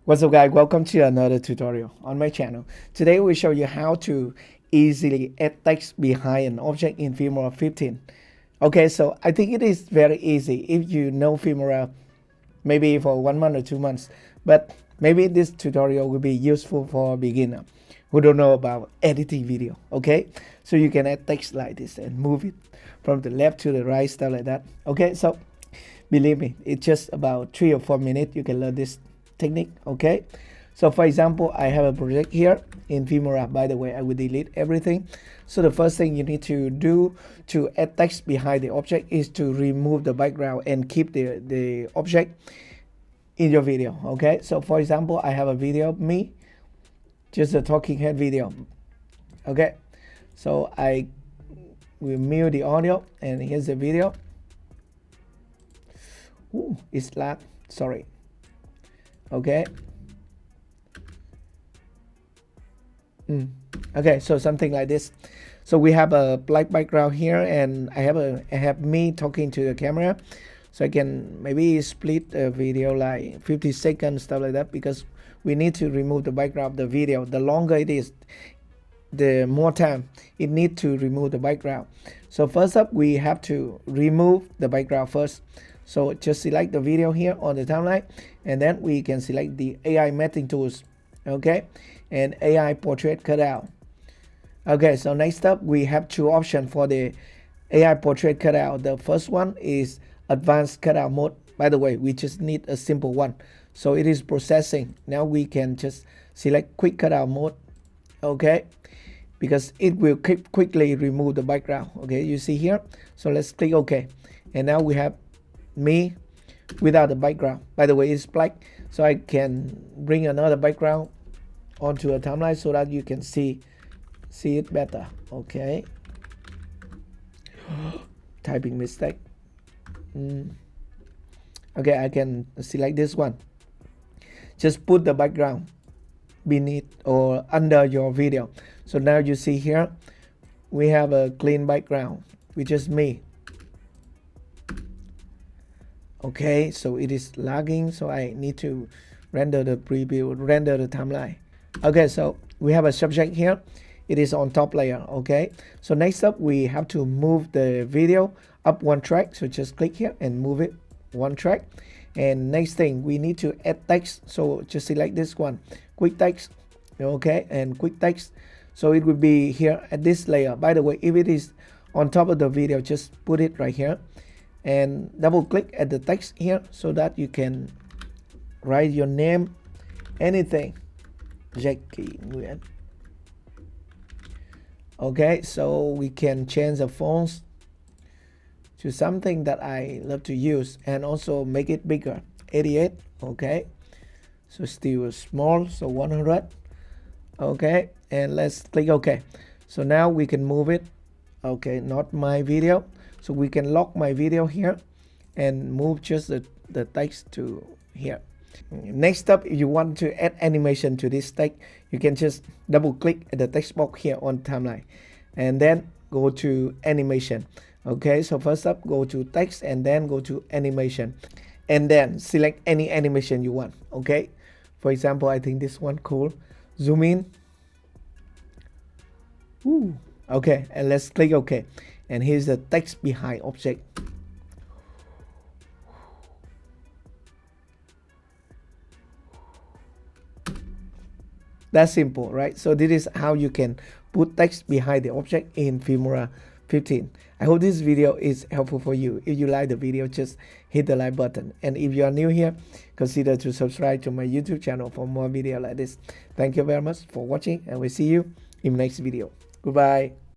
What's up guys, welcome to another tutorial on my channel. Today we show you how to easily add text behind an object in Filmora 15. Okay, so I think it is very easy if you know Filmora maybe for 1 month or 2 months, but maybe this tutorial will be useful for a beginner who don't know about editing video. Okay, so you can add text like this and move it from the left to the right, stuff like that. Okay, so believe me, it's just about 3 or 4 minutes you can learn this technique. Okay, so for example, I have a project here in Filmora. By the way, I will delete everything. So the first thing you need to do to add text behind the object is to remove the background and keep the object in your video. Okay, so for example, I have a video of me, just a talking head video. Okay, so I will mute the audio and here's the video. Ooh, it's lag, sorry. Okay. Okay, so something like this. So we have a black background here, and I have me talking to the camera. So I can maybe split the video like 50 seconds, stuff like that, because we need to remove the background of the video. The longer it is, the more time it needs to remove the background. So first up, we have to remove the background first. So just select the video here on the timeline, and then we can select the AI mapping tools, okay, and AI portrait cutout. Okay, so next up we have two options for the AI portrait cutout. The first one is advanced cutout mode. By the way, we just need a simple one. So it is processing. Now we can just select quick cutout mode, okay, because it will quickly remove the background. Okay, you see here. So let's click OK, and now we have me without the background. By the way, it's black, so I can bring another background onto a timeline so that you can see it better. Okay. Typing mistake. Okay, I can select this one. Just put the background beneath or under your video. So now you see here we have a clean background, which is me. Okay, so it is lagging, so I need to render the preview, render the timeline. Okay, so we have a subject here. It is on top layer. Okay, so next up we have to move the video up one track. So just click here and move it one track. And next thing, we need to add text. So just select this one, quick text. Okay, and quick text. So it will be here at this layer. By the way, if it is on top of the video, just put it right here and double click at the text here so that you can write your name, anything, Jacky, Nguyen. Okay, so we can change the fonts to something that I love to use and also make it bigger, 88. Okay, so still small, so 100. Okay, and let's click OK. So now we can move it. Okay, not my video. So we can lock my video here and move just the text to here. Next up, if you want to add animation to this text, you can just double click at the text box here on timeline and then go to animation. Okay, so first up, go to text and then go to animation and then select any animation you want. Okay, for example, I think this one cool. Zoom in. Ooh. Okay, and let's click OK. And here's the text behind object. That's simple, right? So this is how you can put text behind the object in Filmora 15. I hope this video is helpful for you. If you like the video, just hit the like button. And if you are new here, consider to subscribe to my YouTube channel for more videos like this. Thank you very much for watching, and we'll see you in the next video. Goodbye.